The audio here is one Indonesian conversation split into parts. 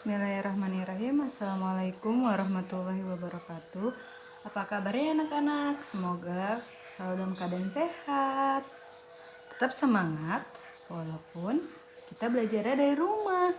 Bismillahirrahmanirrahim. Assalamualaikum warahmatullahi wabarakatuh. Apa kabarnya anak-anak? Semoga selalu dalam keadaan sehat. Tetap semangat walaupun kita belajar dari rumah.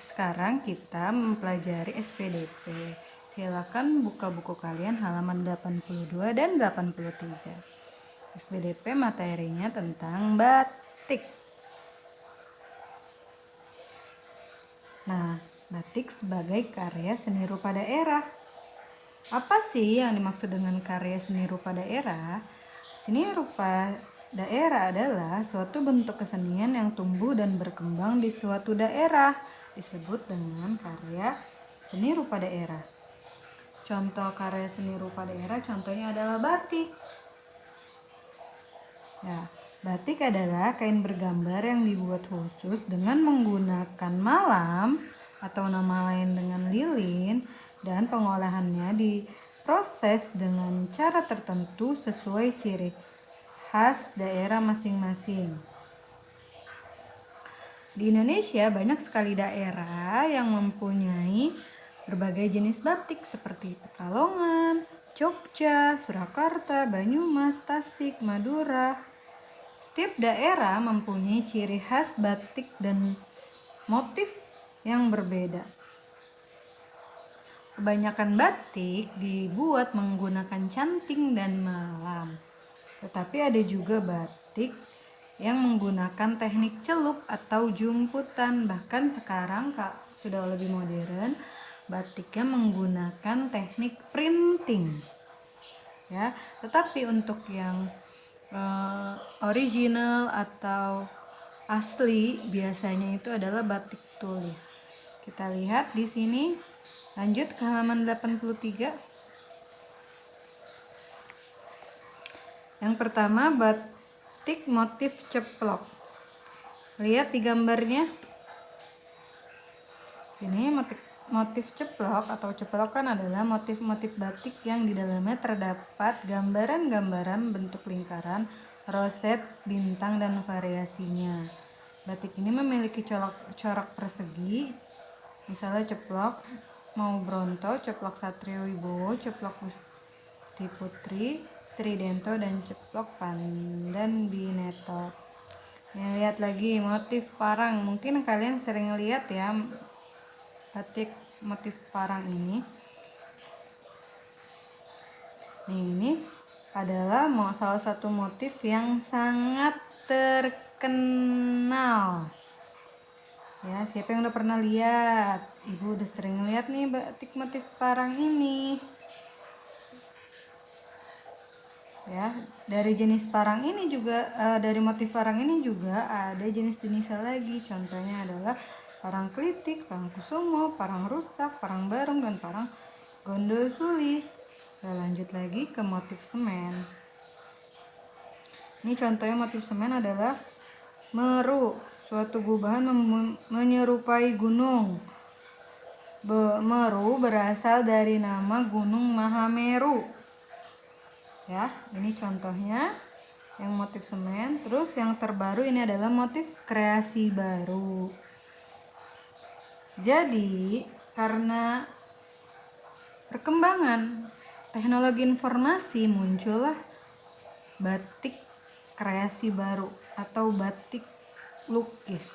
Sekarang kita mempelajari SPDP. Silakan buka buku kalian halaman 82 dan 83. SPDP materinya tentang batik. Nah, batik sebagai karya seni rupa daerah. Apa sih yang dimaksud dengan karya seni rupa daerah? Seni rupa daerah adalah suatu bentuk kesenian yang tumbuh dan berkembang di suatu daerah, disebut dengan karya seni rupa daerah. Contoh karya seni rupa daerah contohnya adalah batik. Ya, batik adalah kain bergambar yang dibuat khusus dengan menggunakan malam atau nama lain dengan lilin, dan pengolahannya diproses dengan cara tertentu sesuai ciri khas daerah masing-masing. Di Indonesia banyak sekali daerah yang mempunyai berbagai jenis batik seperti Pekalongan, Jogja, Surakarta, Banyumas, Tasik, Madura. Setiap daerah mempunyai ciri khas batik dan motif yang berbeda. Kebanyakan batik dibuat menggunakan canting dan malam. Tetapi ada juga batik yang menggunakan teknik celup atau jumputan. Bahkan sekarang sudah lebih modern, batiknya menggunakan teknik printing. Ya, tetapi untuk yang original atau asli biasanya itu adalah batik tulis. Kita lihat di sini, lanjut ke halaman 83. Yang pertama, batik motif ceplok. Lihat di gambarnya. Sini motif ceplok atau ceplokan adalah motif-motif batik yang di dalamnya terdapat gambaran-gambaran bentuk lingkaran, roset, bintang, dan variasinya. Batik ini memiliki corak persegi, misalnya ceplok Mau Bronto, ceplok Satrio Wibowo, ceplok Gusti Putri, Stridento, dan ceplok Pandan Bineto. Lihat lagi motif parang, mungkin kalian sering lihat ya batik motif parang ini. Ini adalah salah satu motif yang sangat terkenal. Ya, siapa yang udah pernah lihat? Ibu udah sering lihat nih batik motif parang ini. Ya, dari jenis parang ini juga dari motif parang ini juga ada jenis-jenisnya lagi. Contohnya adalah parang klitik, parang kusumo, parang rusak, parang barong, dan parang gondosuli. Kita lanjut lagi ke motif semen. Ini contohnya motif semen adalah meru, suatu gubahan menyerupai gunung. Meru berasal dari nama Gunung Mahameru. Ya, ini contohnya yang motif semen. Terus yang terbaru ini adalah motif kreasi baru. Jadi, karena perkembangan teknologi informasi, muncullah batik kreasi baru atau batik lukis.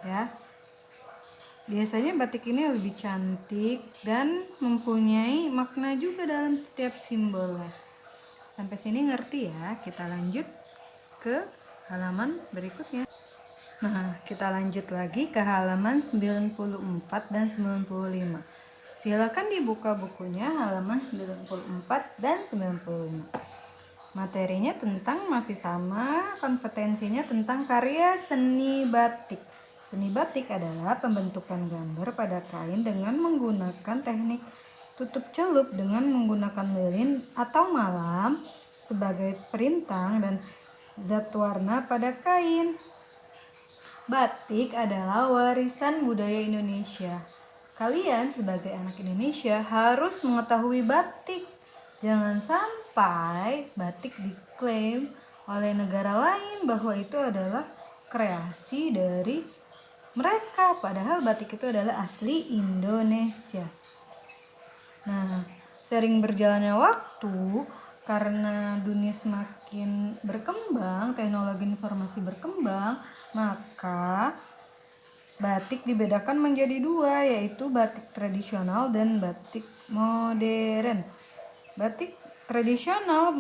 Ya. Biasanya batik ini lebih cantik dan mempunyai makna juga dalam setiap simbolnya. Sampai sini ngerti ya? Kita lanjut ke halaman berikutnya. Nah, kita lanjut lagi ke halaman 94 dan 95. Silakan dibuka bukunya halaman 94 dan 95. Materinya masih sama, kompetensinya tentang karya seni batik. Seni batik adalah pembentukan gambar pada kain dengan menggunakan teknik tutup celup dengan menggunakan lilin atau malam sebagai perintang dan zat warna pada kain. Batik adalah warisan budaya Indonesia. Kalian sebagai anak Indonesia harus mengetahui batik. Jangan sampai batik diklaim oleh negara lain bahwa itu adalah kreasi dari mereka, padahal batik itu adalah asli Indonesia. Nah, sering berjalannya waktu, karena dunia semakin berkembang, teknologi informasi berkembang, maka batik dibedakan menjadi dua, yaitu batik tradisional dan batik modern. Batik tradisional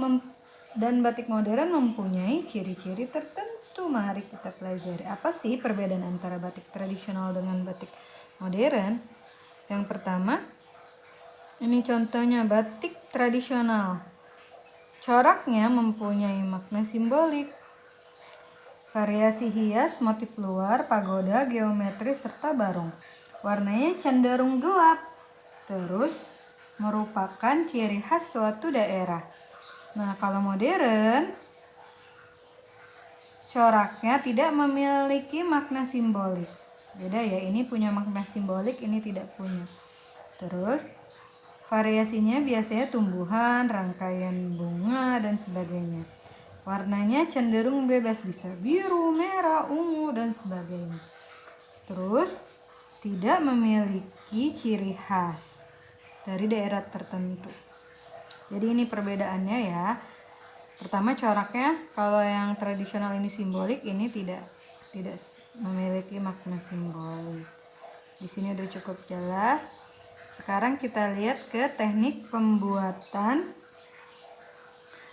dan batik modern mempunyai ciri-ciri tertentu. Mari kita pelajari. Apa sih perbedaan antara batik tradisional dengan batik modern? Yang pertama, ini contohnya batik tradisional. Coraknya mempunyai makna simbolik. Variasi hias, motif luar, pagoda, geometri, serta barong. Warnanya cenderung gelap. Terus merupakan ciri khas suatu daerah. Nah, kalau modern, coraknya tidak memiliki makna simbolik. Beda ya, ini punya makna simbolik, ini tidak punya. Terus variasinya biasanya tumbuhan, rangkaian bunga, dan sebagainya. Warnanya cenderung bebas, bisa biru, merah, ungu, dan sebagainya. Terus tidak memiliki ciri khas dari daerah tertentu. Jadi ini perbedaannya ya. Pertama, coraknya, kalau yang tradisional ini simbolik, ini tidak memiliki makna simbolik. Di sini udah cukup jelas. Sekarang kita lihat ke teknik pembuatan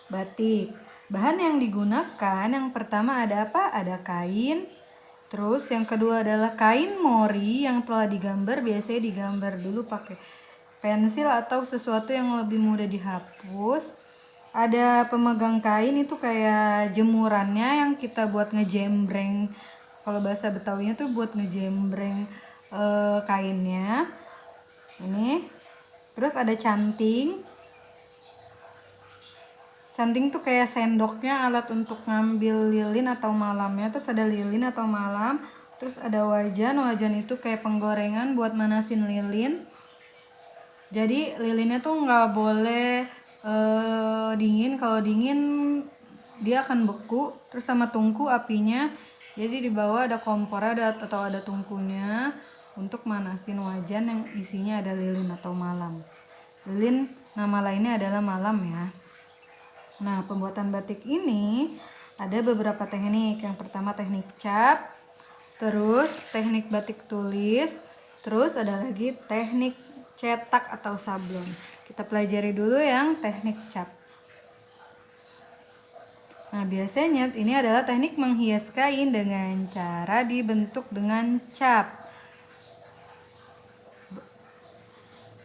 batik. Bahan yang digunakan, yang pertama ada apa? Ada kain. Terus yang kedua adalah kain mori yang telah digambar. Biasanya digambar dulu pakai pensil atau sesuatu yang lebih mudah dihapus. Ada pemegang kain, itu kayak jemurannya yang kita buat ngejembreng. Kalau bahasa Betawinya tuh buat ngejembreng kainnya. Ini. Terus ada canting. Canting tuh kayak sendoknya, alat untuk ngambil lilin atau malamnya. Terus ada lilin atau malam. Terus ada wajan. Wajan itu kayak penggorengan buat manasin lilin. Jadi lilinnya tuh nggak boleh dingin. Kalau dingin dia akan beku. Terus sama tungku apinya. Jadi di bawah ada kompor atau ada tungkunya untuk manasin wajan yang isinya ada lilin atau malam. Lilin nama lainnya adalah malam ya. Nah, pembuatan batik ini ada beberapa teknik. Yang pertama teknik cap, terus teknik batik tulis, terus ada lagi teknik cetak atau sablon. Kita pelajari dulu yang teknik cap. Nah, biasanya ini adalah teknik menghias kain dengan cara dibentuk dengan cap.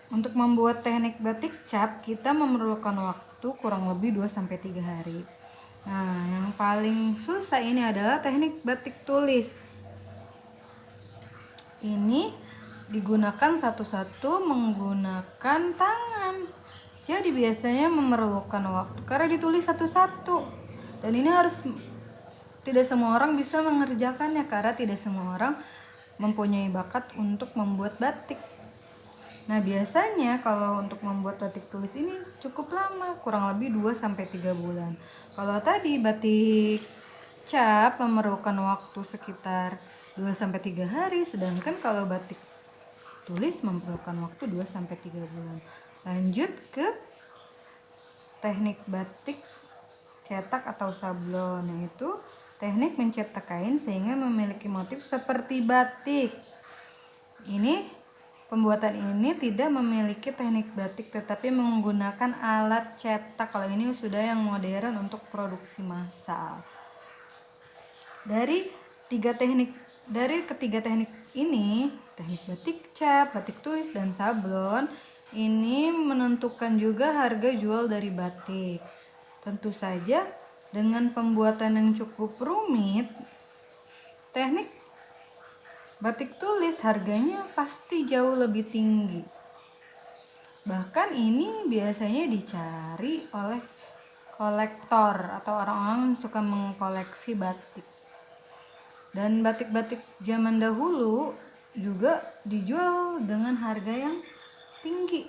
Untuk membuat teknik batik cap, kita memerlukan waktu kurang lebih 2-3 hari. Nah, yang paling susah ini adalah teknik batik tulis. Ini digunakan satu-satu menggunakan tangan. Jadi biasanya memerlukan waktu karena ditulis satu-satu. Dan ini tidak semua orang bisa mengerjakannya karena tidak semua orang mempunyai bakat untuk membuat batik. Nah, biasanya kalau untuk membuat batik tulis ini cukup lama, kurang lebih 2-3 bulan. Kalau tadi batik cap memerlukan waktu sekitar 2-3 hari, sedangkan kalau batik tulis memerlukan waktu 2-3 bulan. Lanjut ke teknik batik cetak atau sablon, yaitu teknik mencetak kain sehingga memiliki motif seperti batik. Pembuatan ini tidak memiliki teknik batik tetapi menggunakan alat cetak. Kalau ini sudah yang modern untuk produksi massal. Dari ketiga teknik ini, teknik batik cap, batik tulis, dan sablon, ini menentukan juga harga jual dari batik. Tentu saja dengan pembuatan yang cukup rumit, teknik batik tulis harganya pasti jauh lebih tinggi. Bahkan ini biasanya dicari oleh kolektor atau orang-orang yang suka mengkoleksi batik. Dan batik-batik zaman dahulu juga dijual dengan harga yang tinggi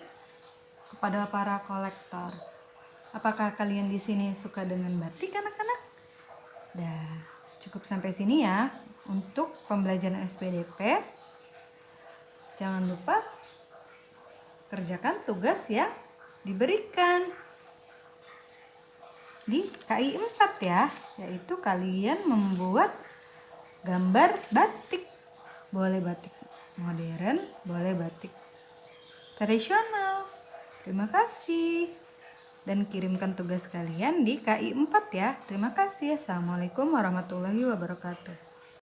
kepada para kolektor. Apakah kalian di sini suka dengan batik, anak-anak? Dah, cukup sampai sini ya. untuk pembelajaran SPDP, jangan lupa kerjakan tugas yang diberikan di KI 4 ya, yaitu kalian membuat gambar batik. Boleh batik modern, boleh batik tradisional. Terima kasih. Dan kirimkan tugas kalian di KI 4 ya. Terima kasih. Assalamualaikum warahmatullahi wabarakatuh.